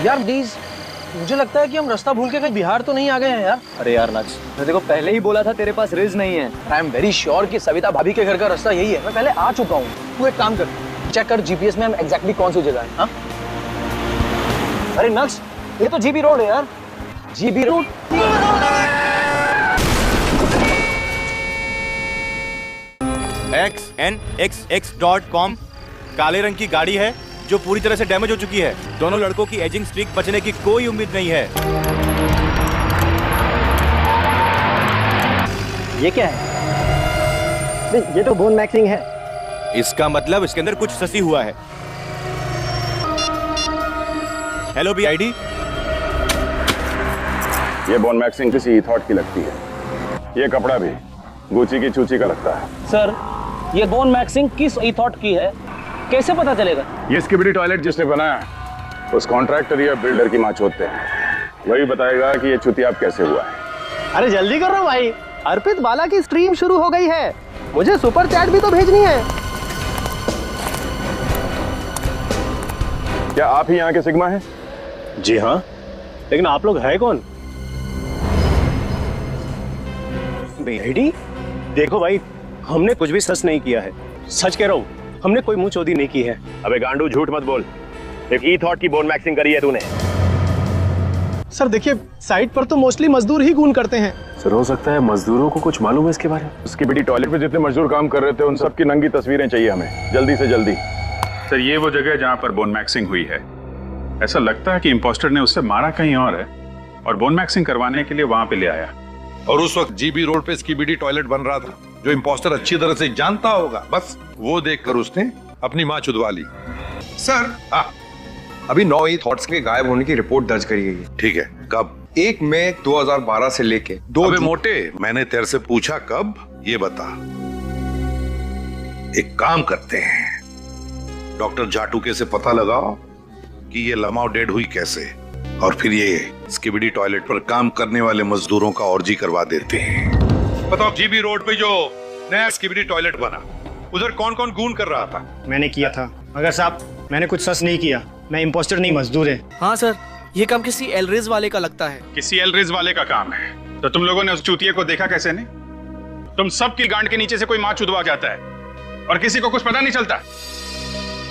यार प्लीज, मुझे लगता है कि हम रास्ता भूल के कहीं बिहार तो नहीं आ गए हैं यार। अरे यार नक्स, मैं देखो पहले ही बोला था तेरे पास रिज नहीं है। आई एम वेरी श्योर कि सविता भाभी के घर का रास्ता यही है। मैं पहले आ चुका हूँ। तू एक काम कर, चेक कर जीपीएस में हम एग्जैक्टली कौन सी जगह है। हाँ? अरे नक्स, ये तो जीबी रोड है यार। GB road? xnxx.com काले रंग की गाड़ी है जो पूरी तरह से डैमेज हो चुकी है। दोनों लड़कों की एजिंग स्ट्रीक बचने की कोई उम्मीद नहीं है। ये क्या है? ये तो बोन मैक्सिंग है। इसका मतलब इसके अंदर कुछ ससी हुआ है। हेलो बीआईडी, ये बोन मैक्सिंग किसी ईथॉट की लगती है। ये कपड़ा भी गुची की चूची का लगता है। सर, ये बोन मैक्सिंग किस ईथॉट की है कैसे पता चलेगा? ये स्किबिडी टॉयलेट जिसने बनाया उस कॉन्ट्रैक्टर या बिल्डर की माँ चोदते हैं। वही बताएगा कि ये चुतियाब कैसे हुआ है। अरे जल्दी करो भाई, अर्पित बाला की स्ट्रीम शुरू हो गई है। मुझे सुपर चैट भी तो भेजनी है। क्या आप ही यहाँ के सिग्मा हैं? जी हाँ, लेकिन आप लोग हैं कौन? बीआईडी? देखो भाई, हमने कुछ भी सच नहीं किया है। सच कह रहा हूँ, हमने कोई मुंह चोदी नहीं की है। अबे गांडू, झूठ मत बोल। एक ई-थॉट की बोन मैक्सिंग करी है तूने। सर देखिए, साइट पर तो मोस्टली मजदूर ही खून करते हैं। सर हो सकता है मजदूरों को कुछ मालूम है इसके बारे में। स्किबिडी टॉयलेट पे जितने मजदूर काम कर रहे थे उन सबकी नंगी तस्वीरें चाहिए हमें, जल्दी से जल्दी। सर ये वो जगह है जहाँ पर बोन मैक्सिंग हुई है। ऐसा लगता है कि इम्पोस्टर ने उससे मारा कहीं और है और बोन मैक्सिंग करवाने के लिए वहां पे ले आया। और उस वक्त जीबी रोड पे स्किबिडी टॉयलेट बन रहा था जो इम्पोस्टर अच्छी तरह से जानता होगा। बस वो देखकर उसने अपनी मां चुदवा ली। सर, अभी 9 ई-थॉट्स के गायब होने की रिपोर्ट दर्ज करी गई है। ठीक है, कब? 1 मई 2012 से लेके 2 अबे मोटे, मैंने तेरे से पूछा कब, ये बता। एक काम करते हैं, डॉक्टर जाटुके से पता लगाओ कि ये लमाओ डेड हुई कैसे, और फिर ये स्किबिडी टॉयलेट पर काम करने वाले मजदूरों का ऑर्जी करवा देते हैं। बताओ, जीबी रोड पे जो नया स्किबिडी टॉयलेट बना, उधर कौन कौन गून कर रहा था? मैंने किया था। मगर साहब, मैंने कुछ सच नहीं किया। मैं इम्पोस्टर नहीं, मजदूर है। हाँ सर, ये काम किसी एलरेज वाले का लगता है। किसी एलरेज वाले का काम है। तो तुम लोगों ने उस चूतिये को देखा कैसे नहीं? तुम सबकी गांड के नीचे से कोई माँ चुदवा जाता है और किसी को कुछ पता नहीं चलता।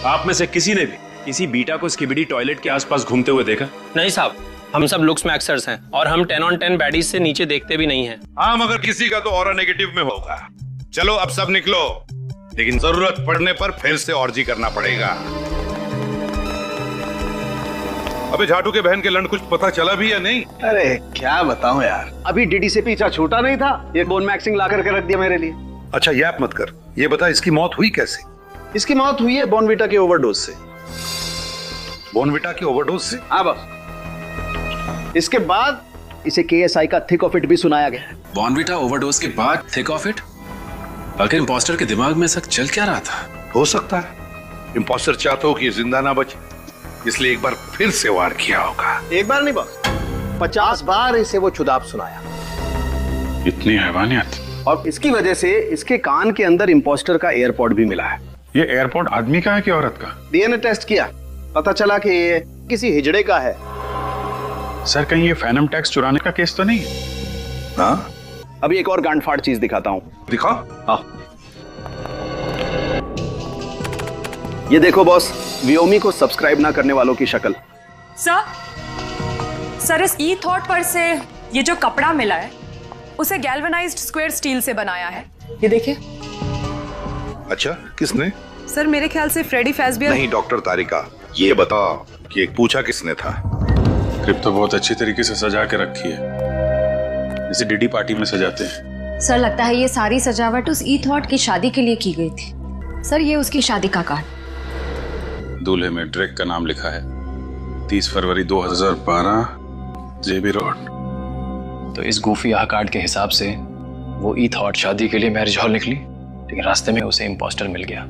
आप में से किसी ने भी किसी बीटा को स्किबिडी टॉयलेट के आसपास घूमते हुए देखा? नहीं साहब, हम सब लुक्स मैक्सर्स हैं और हम 10 on 10 बैडीज से नीचे देखते भी नहीं हैं। हाँ, मगर किसी का तो ऑरा नेगेटिव में होगा। चलो अब सब निकलो, लेकिन जरूरत पड़ने पर फिर से ऑर्जी करना पड़ेगा। अबे झाटू के बहन के लंड कुछ पता चला भी या नहीं? अरे क्या बताऊं यार, अभी डीडी से पीछा छूटा नहीं था। ये बोन मैक्सिंग ला करके रख दिया मेरे लिए। अच्छा यैप मत कर, ये बता इसकी मौत हुई कैसे? इसकी मौत हुई है बॉर्नविटा के ओवरडोज से। बॉर्नविटा के ओवरडोज से? हाँ बस। इसके बाद इसे KSI का थिक ऑफ इट भी सुनाया गया। बॉर्नविटा ओवरडोज के बाद थिक ऑफ इट? आखिर इम्पोस्टर के दिमाग में ऐसा चल क्या रहा था? हो सकता है इम्पोस्टर चाहता हो कि जिंदा ना बचे, इसलिए एक बार फिर से वार किया होगा। एक बार नहीं बस, 50 बार इसे वो चुदाब सुनाया। इतनी हैवानियत। और इसकी वजह से इसके कान के अंदर इम्पोस्टर का एयरपोर्ट भी मिला है। ये एयरपोर्ट आदमी का है कि औरत का? DNA टेस्ट किया, पता चला कि ये किसी हिजड़े का है। सर कहीं ये फैनम टैक्स चुराने का केस तो नहीं है? हाँ, अभी एक और गांडफाड़ चीज दिखाता हूँ। दिखा। हाँ, ये देखो बॉस, वियोमी को सब्सक्राइब ना करने वालों की शक्ल। सर इस ई-थॉट पर से ये जो कपड़ा मिला है उसे गैल्वेनाइज्ड स्क्वायर स्टील से बनाया है। ये देखिए। अच्छा, किसने? सर मेरे ख्याल से फ्रेडी फैज़बियर। नहीं डॉक्टर तारिका, ये बता कि एक पूछा किसने था? क्रिप तो बहुत अच्छी तरीके से सजा के रखी है, जैसे डीडी पार्टी में सजाते हैं। सर लगता है ये सारी सजावट उस ई-थॉट की शादी के लिए की गई थी। सर ये उसकी शादी का कार्ड। दूल्हे में ड्रेक का नाम लिखा है, 30 फरवरी 2012, जेबी रोड। तो इस गूफी आह कार्ड के हिसाब से वो ई-थॉट शादी के लिए मैरिज हॉल निकली, लेकिन रास्ते में उसे इम्पोस्टर मिल गया।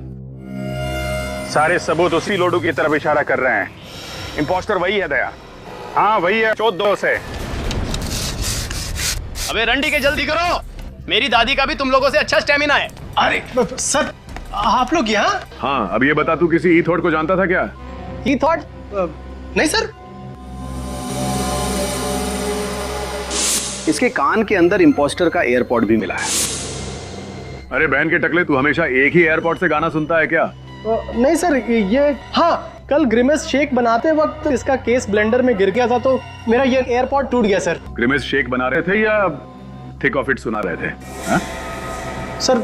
सारे सबूत उसी लोडू की तरफ इशारा कर रहे हैं। इम्पोस्टर वही है दया। हाँ वही है, चौथ दोस्त है। अबे रंडी के जल्दी करो, मेरी दादी का भी तुम लोगों से अच्छा स्टेमिना है। अरे सर आप लोग यहाँ? हाँ, अब ये बता तू किसी ई-थॉट को जानता था क्या? ई-थॉट? नहीं सर। इसके कान के अंदर इम्पोस्टर का एयरपॉड भी मिला है। अरे बहन के टकले, तू हमेशा एक ही एयरपोर्ट से गाना सुनता है क्या? नहीं सर, ये हाँ, कल ग्रिमेस शेक बनाते वक्त इसका केस ब्लेंडर में गिर गया था तो मेरा ये एयरपॉड टूट गया सर। ग्रिमेस शेक बना रहे थे या थिक ऑफ इट सुना रहे थे? हा? सर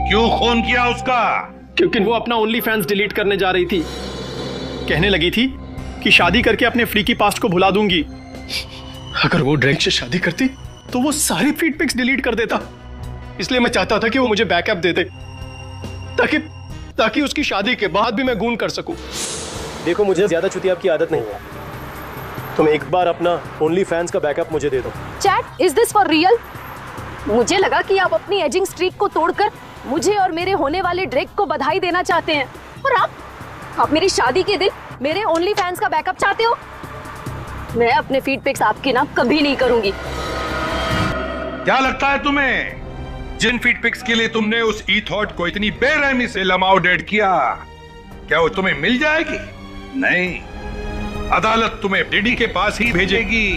क्यों खून किया उसका? क्योंकि वो अपना ओनली फैंस डिलीट करने जा रही थी। कहने लगी थी कि शादी करके अपने फ्रीकी पास्ट को भुला दूंगी। अगर वो ड्रेक से शादी करती तो वो सारे फीड पिक्स डिलीट कर देता। इसलिए मैं चाहता था कि वो मुझे बैकअप दे दे ताकि उसकी शादी के बाद भी मैं गून कर सकूं। देखो, मुझे ज्यादा चुतियाब की आदत नहीं है। तुम एक बार अपना ओनली फैंस का बैकअप मुझे दे दो। Chat, is this for real? मुझे लगा कि आप अपनी एजिंग स्ट्रीक को तोड़कर मुझे और मेरे होने वाले ड्रेक को बधाई देना चाहते हैं, और आप मेरी शादी के दिन मेरे ओनली फैंस का बैकअप चाहते हो? मैं अपने फीड पिक्स आपके नाम कभी नहीं करूंगी। क्या लगता है तुम्हें, जिन फीड पिक्स के लिए तुमने उस ई थॉट को इतनी बेरहमी से लमाओ डेट किया, क्या वो तुम्हें मिल जाएगी? नहीं, अदालत तुम्हें डीडी के पास ही भेजेगी।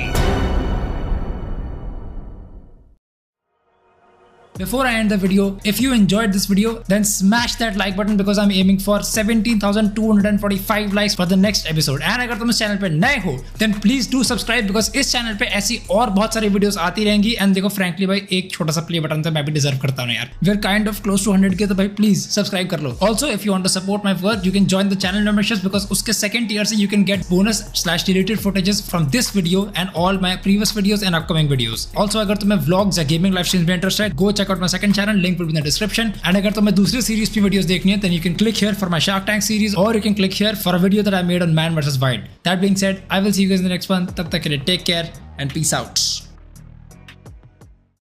Before I end the video, if you enjoyed this video, then smash that like button because I'm aiming for 17,245 likes for the next episode. And अगर तुम इस चैनल पे नए हो, then please do subscribe because इस channel पे ऐसी और बहुत सारी वीडियोस आती रहेंगी। And देखो, frankly भाई, एक छोटा सा प्ले बटन तो मैं भी डिजर्व करता हूँ यार। We're kind of close to 100K, तो भाई प्लीज सब्सक्राइब कर लो। Also, if you want to support my work, you can join the channel memberships because उसके second tier से you can get bonus/deleted footages from this video and all my previous videos and upcoming videos. Also, अगर तुम्हें vlogs या gaming live streams में interest है, go check out my second channel, link will be in the description. And अगर तुम्हें दूसरी series की videos देखनी है, then you can click here for my Shark Tank series or you can click here for a video that I made on Man vs Wild. That being said, I will see you guys in the next one. तब तक के लिए take care and peace out.